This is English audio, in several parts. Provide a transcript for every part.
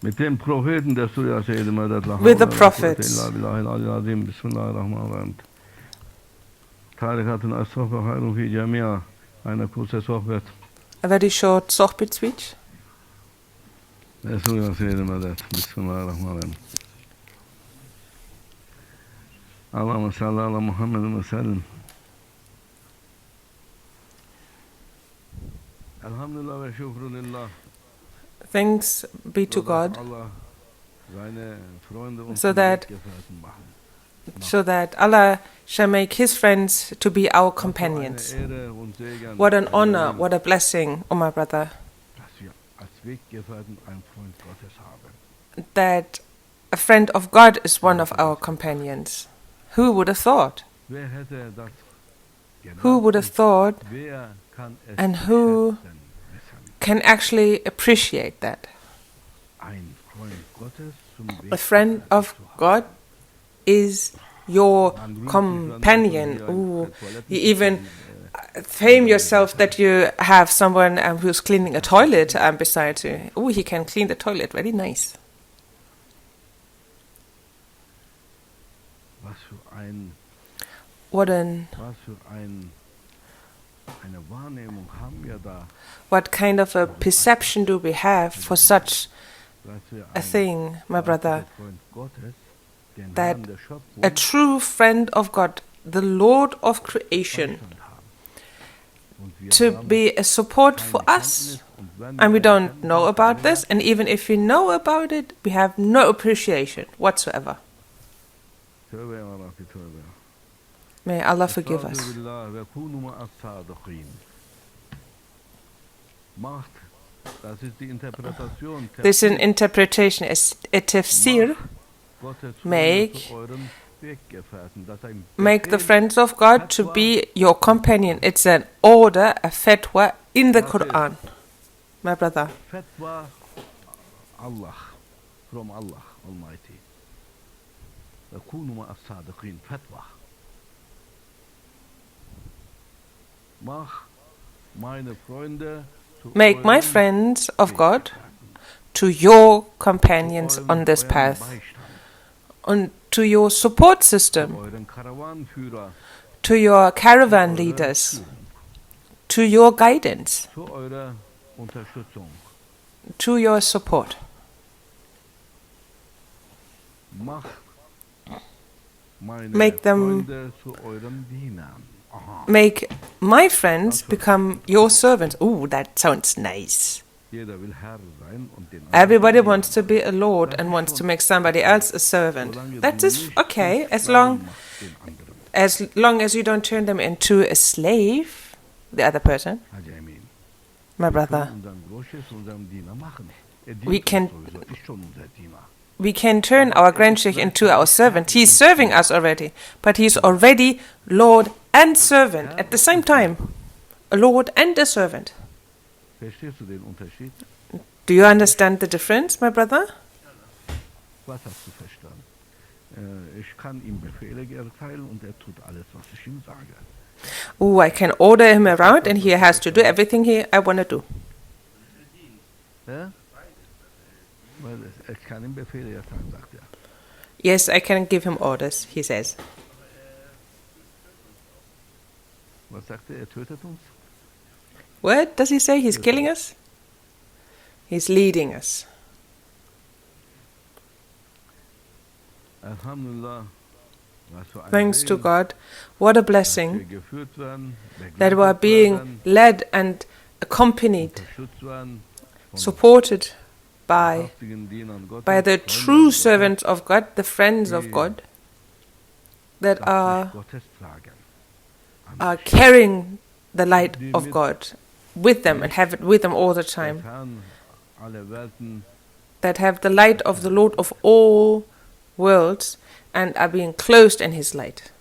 Mit dem Propheten, der du ja Sayyidi Madad la with the hawla wa la quwwata prophets. illa billahi al-ali al-azim. Bismillahirrahmanirrahim. Tarikatun as-sohbah khairun fi jami'a. Eine kurze Sohbet. A very short sohbet speech. Der du ja Sayyidi Madad. Bismillahirrahmanirrahim. Allahumma salli ala Muhammadin wa sallim. Alhamdulillah wa shukru lillah. Thanks be to God, so that Allah shall make His friends to be our companions. What an honor, what a blessing, oh my brother, that a friend of God is one of our companions. Who would have thought? Who would have thought, and who can actually appreciate that? A friend of God is your companion. Ooh, you even fame yourself that you have someone who's cleaning a toilet beside you. Oh, he can clean the toilet, very nice. What kind of a perception do we have for such a thing, my brother, that a true friend of God, the Lord of creation, to be a support for us, and we don't know about this, and even if we know about it, we have no appreciation whatsoever. May Allah forgive us. This is an interpretation, as a tafsir. Make the friends of God to be your companion. It's an order, a fatwa in the Quran, my brother. Fatwa Allah, from Allah Almighty. Fatwa. Make my friends of God to your companions on this path, and to your support system, to your caravan leaders, to your guidance, to your support. Make my friends become your servants. Ooh, that sounds nice. Everybody wants to be a lord and wants to make somebody else a servant. That is okay, as long as you don't turn them into a slave, the other person. My brother, we can turn our Grand Sheikh into our servant. He's serving us already, but he's already Lord and servant at the same time. A Lord and a servant. Do you understand the difference, my brother? Oh, I can order him around and he has to do everything I want to do. Yes, I can give him orders, he says. What does he say? He's killing us? He's leading us. Thanks to God. What a blessing that we are being led and accompanied, supported by the true servants of God, the friends of God, that are carrying the light of God with them and have it with them all the time, that have the light of the Lord of all worlds and are being closed in His light.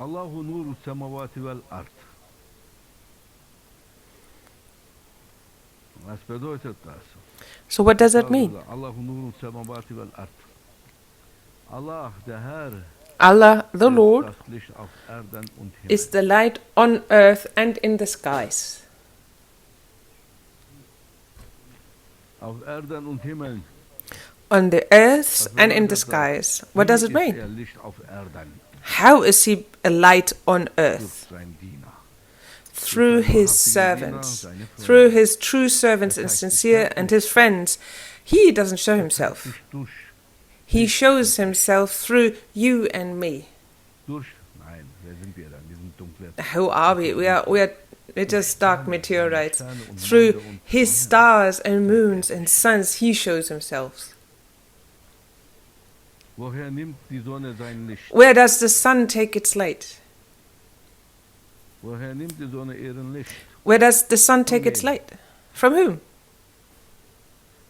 Allahu nuru samawati wal ard. So what does that mean? Allah, the Lord, is the light on earth and in the skies. Auf Erden und Himmel. On the earth and in the skies. What does it Wie ist mean? Licht auf Erden? How is he a light on Durch earth? sein Diener. Through his servants, through his true servants and sincere and his friends. He doesn't show himself. Sich durch, He shows himself through you and me. durch, nein, wer sind wir dann? Wir sind dunkle. Who are we? We're just dark meteorites. Through his stars and moons and suns, he shows himself. Woher nimmt die Sonne sein Licht? Where does the sun take its light? Woher nimmt die Sonne ihren Licht? Where does the sun take its light? From whom?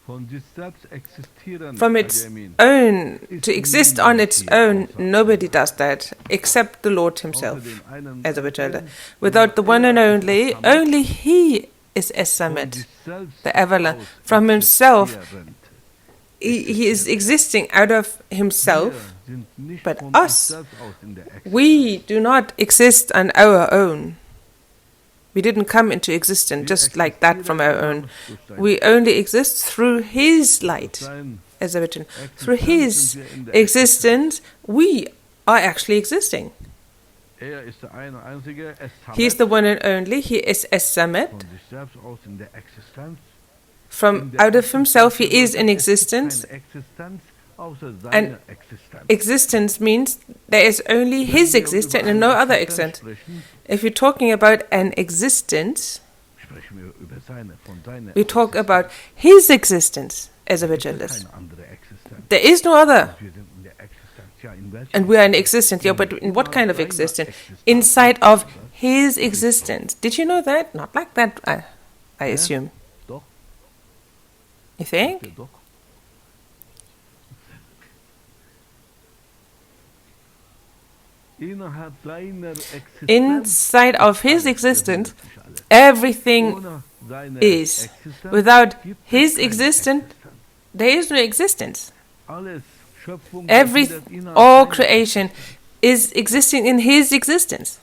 Von sich selbst existieren. From its own. To exist on its own, nobody does that except the Lord himself. As a Vajrayana. Without the one and only he is Es-Samet, the Everland. From himself, he is existing out of himself, but us, we do not exist on our own. We didn't come into existence just like that from our own. We only exist through his light, as a written. Through his existence, we are actually existing. He is the one and only. He is Es-Samet. From out of himself, he is in existence. And existence means there is only his existence and no other existence. If you're talking about an existence, we talk about his existence as a Vajrayana. There is no other. And we are in existence. Yeah, but in what kind of existence? Inside of his existence. Did you know that? Not like that, I assume. You think? Inside of his existence, everything is. Without his existence, there is no existence. All creation is existing in his existence.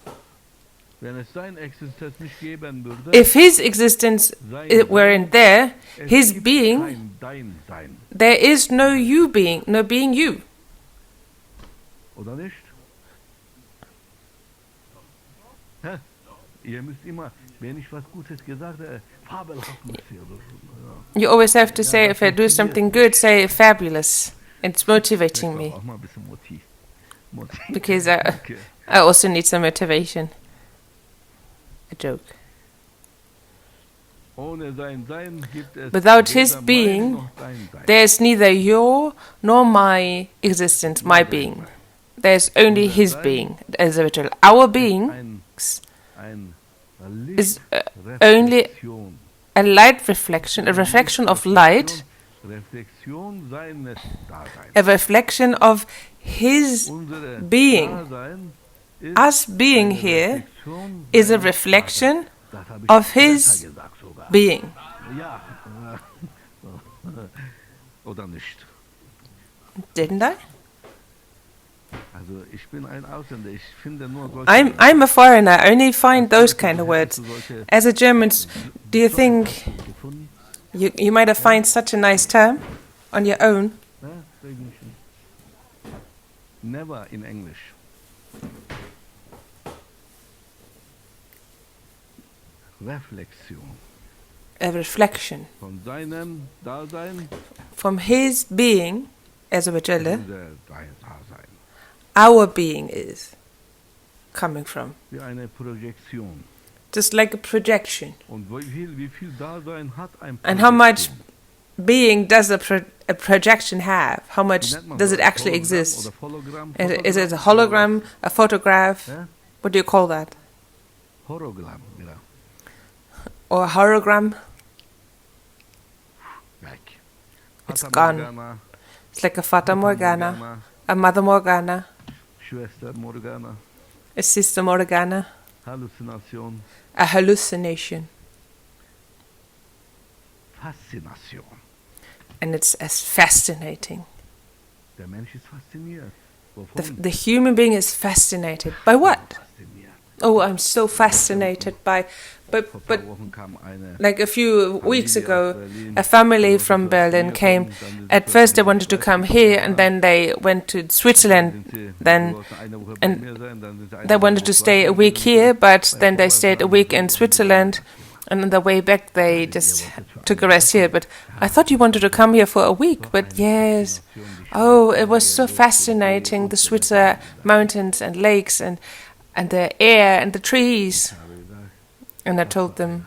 If his existence weren't there, his being, there is no you being, no being you. You always have to say, if I do something good, say fabulous. It's motivating me. Because I also need some motivation. A joke. Without his being, there is neither your nor my existence, my being. There is only his being. As a ritual. Our being is only a light reflection, a reflection of light, a reflection of his being. Us being here is a reflection of his being. Didn't I? I'm a foreigner. I only find those kind of words. As a German, do you think you might have found such a nice term on your own? Never in English. Reflexion. A reflection. Von seinem Dasein. From his being, as a Vajrayana, Dasein. Our being is coming from. Wie eine Projektion. Just like a projection. Und wie viel Dasein hat ein Projektion? And how much being does a projection have? How much does it actually exist? Is it a hologram, a photograph? What do you call that? Hologram, ja. Or a hologram? Weg. It's gone. It's like a Fata Morgana, a Mother Morgana, Schwester Morgana, a Sister Morgana, Hallucination, a hallucination. Fascination. And it's as fascinating. Der Mensch ist fasziniert. Wovon? The human being is fascinated. By what? Oh, I'm so fascinated by But like a few weeks ago, a family from Berlin came. At first they wanted to come here, and then they went to Switzerland. Then and they wanted to stay a week here, but then they stayed a week in Switzerland. And on the way back, they just took a rest here. But I thought you wanted to come here for a week. But yes, oh, it was so fascinating, the Swiss mountains and lakes and the air and the trees. And I told them,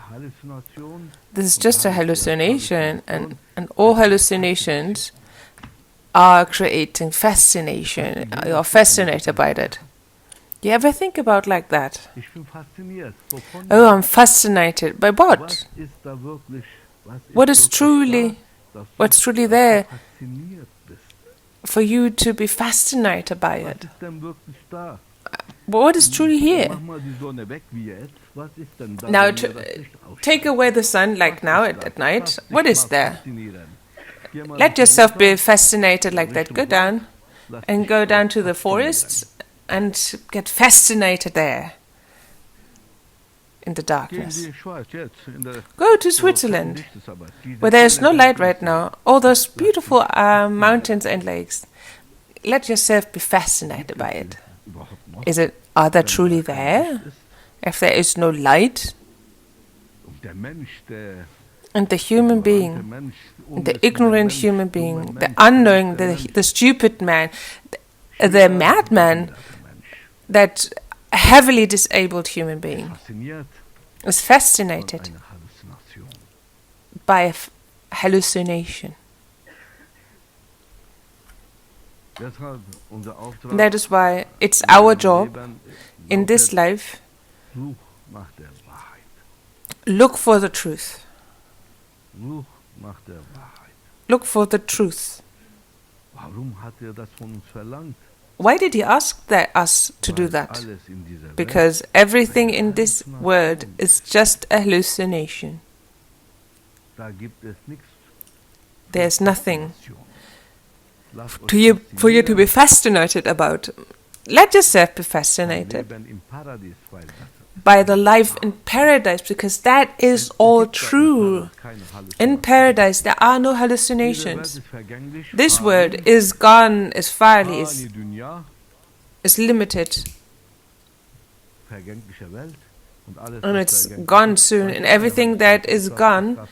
this is just a hallucination, and all hallucinations are creating fascination. You're fascinated by that. You ever think about like that? Oh, I'm fascinated. By what? What's truly there for you to be fascinated by it? What is truly here? Now, take away the sun, like now at night. What is there? Let yourself be fascinated like that. Go down and go down to the forests and get fascinated there in the darkness. Go to Switzerland, where there is no light right now. All those beautiful mountains and lakes. Let yourself be fascinated by it. Are they truly there? If there is no light? And the human being, the ignorant human being, the unknowing, the stupid man, the madman, that heavily disabled human being is fascinated by hallucination. That is why it's our job in this life, look for the truth. Look for the truth. Why did he ask us to do that? Because everything in this world is just a hallucination. There's nothing for you to be fascinated about. Let yourself be fascinated by the life in paradise, because that is all true. In paradise there are no hallucinations. This world is gone as far as is limited, and it's gone soon, and everything that is gone.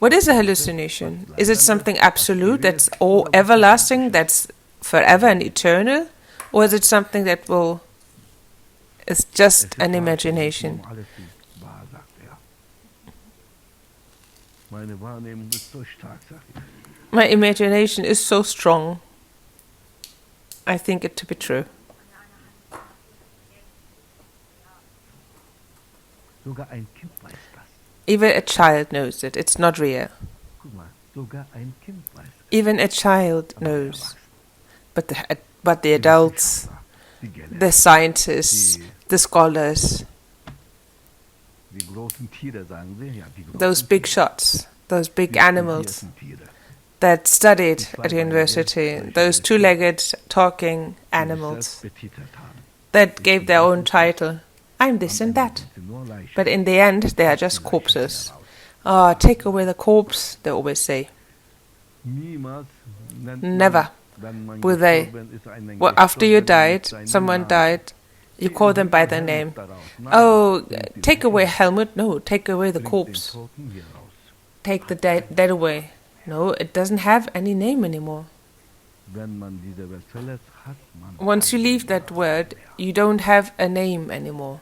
What is a hallucination? Is it something absolute, that's all everlasting, that's forever and eternal? Or is it something that is just an imagination? My imagination is so strong. I think it to be true. Even a child knows it. It's not real. Even a child knows. But the adults, the scientists, the scholars, those big shots, those big animals that studied at university, those two-legged talking animals that gave their own title. I'm this and that. But in the end, they are just corpses. Take away the corpse, they always say. Never will they. Well, after you died, someone died, you call them by their name. Oh, take away Helmut. No, take away the corpse. Take the dead away. No, it doesn't have any name anymore. Once you leave that word, you don't have a name anymore.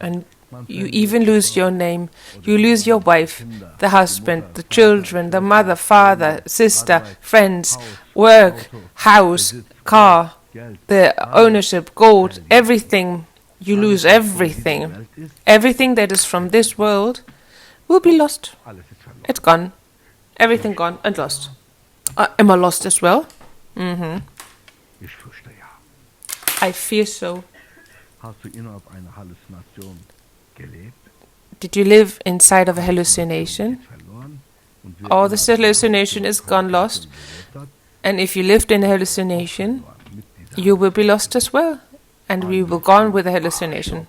And you even lose your name. You lose your wife, the husband, the children, the mother, father, sister, friends, work, house, car, the ownership, gold, everything. You lose everything. Everything that is from this world will be lost. It's gone. Everything gone and lost. Am I lost as well? I fear so. Did you live inside of a hallucination? Or this hallucination is gone lost? And if you lived in a hallucination, you will be lost as well. And we will go on with the hallucination.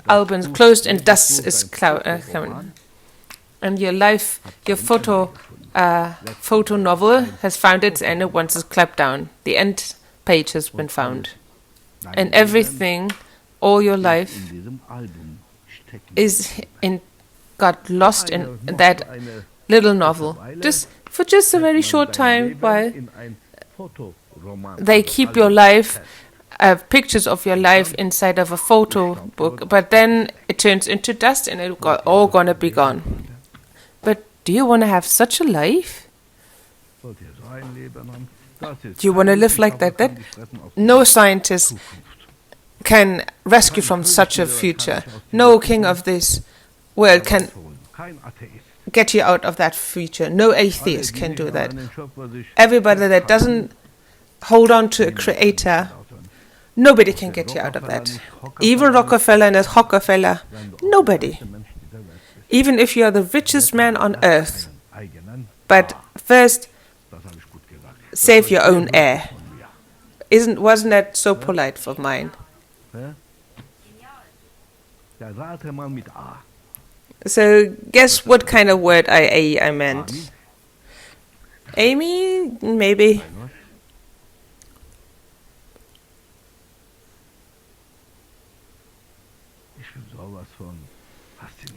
albums closed and dust is coming. And your life, your photo novel has found its end once it's clapped down. The end page has been found. And everything, all your life, got lost in that little novel. For just a very short time, while they keep your life, pictures of your life inside of a photo book, but then it turns into dust and it's all gonna be gone. But do you want to have such a life? Do you want to live like that? No scientist can rescue from such a future. No king of this world can get you out of that future. No atheist can do that. Everybody that doesn't hold on to a creator, nobody can get you out of that. Even Rockefeller and Rockefeller, nobody. Even if you are the richest man on earth. But first, save your own air. Wasn't that so polite for mine? So guess what kind of word I meant? Amy? Maybe.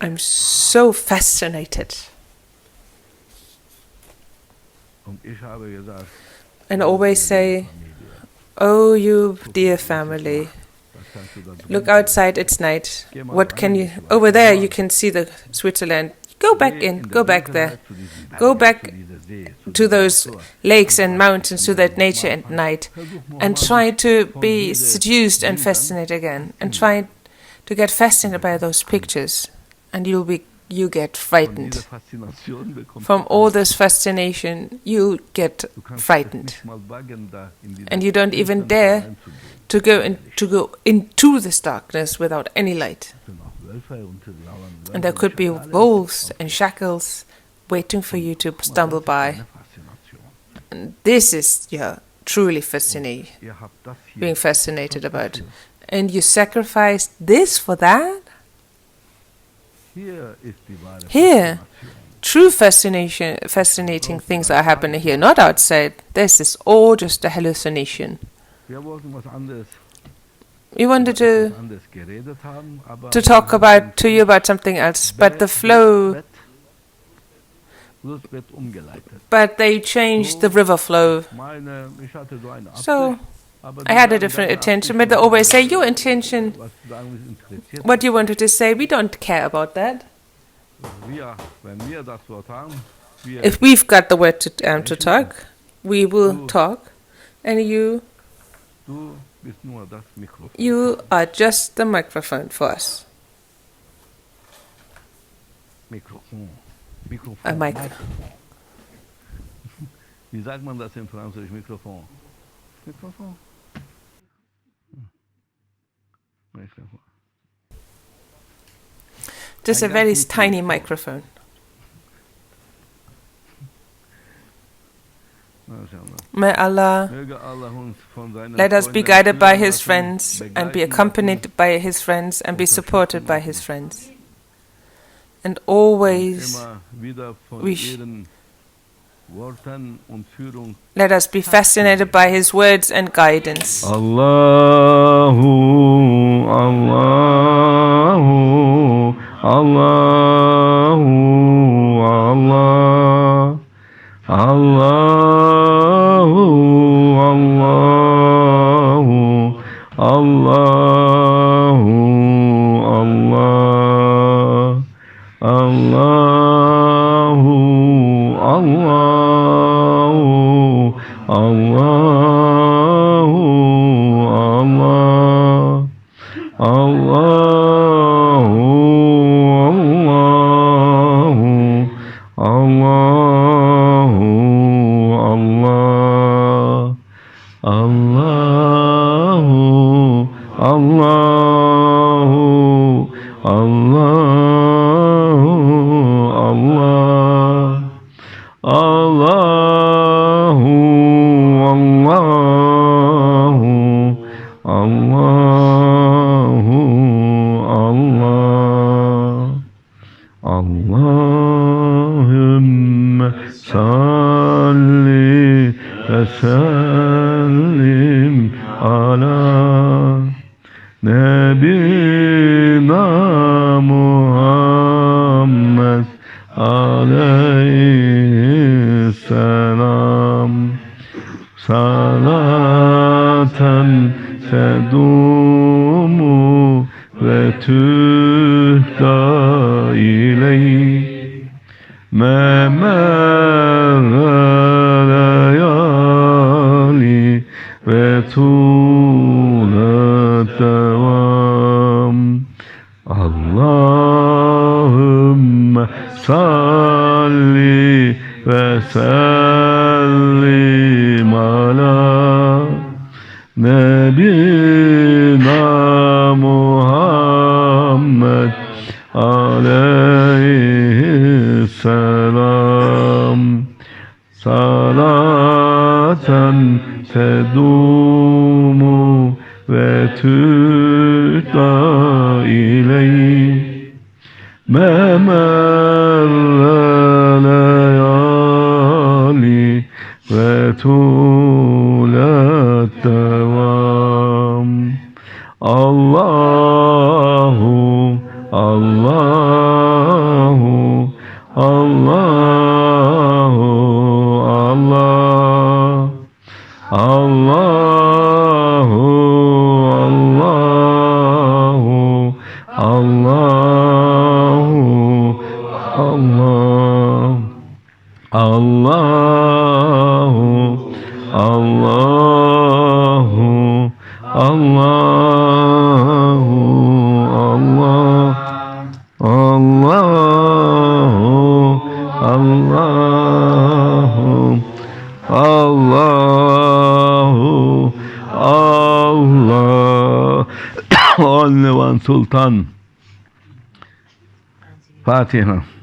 I'm so fascinated. And always say, oh, you dear family, look outside, it's night. What can you... Over there you can see the Switzerland. Go back in, go back there. Go back to those lakes and mountains, to that nature at night. And try to be seduced and fascinated again. And try to get fascinated by those pictures. And you get frightened. From all this fascination, you get frightened. And you don't even dare to go into this darkness without any light. And there could be wolves and shackles waiting for you to stumble by. And this is truly fascinating, being fascinated about. And you sacrificed this for that? Here, true fascinating things are happening here, not outside. This is all just a hallucination. We wanted to talk to you about something else, but the flow. But they changed the river flow. So I had a different intention, but they always say, your intention, what you wanted to say, we don't care about that. If we've got the word to talk, we will talk, and you are just the microphone for us. A mic. Wie sagt man das in Französisch? Mikrofon. Mikrofon. Mikrofon. Just a very tiny microphone. May Allah let us be guided by His friends and be accompanied by His friends and be supported by His friends. And always let us be fascinated by His words and guidance. Allahu, Allahu, Allahu, Allah, Allahu, Allahu, Allahu, Allah, Allahu, Allahu, Allahu, Allah, Allahu, Allahu, Allahu, Allah, Allahu, Allahu, Allah, Allahu, Allahu, Allahu, Allah. وسلم على نبينا محمد عليه السلام صلاة تدوم وتهدى إليه ما مر ليالي وطول الدوام اللهم صل وسلم على نبينا محمد عليه السلام صلاة تدوم وتهدى إليه ما مر ليالي وطول الدوام الله الله الله الله الله الله الله الله الله الله Only one Sultan. Fatiha.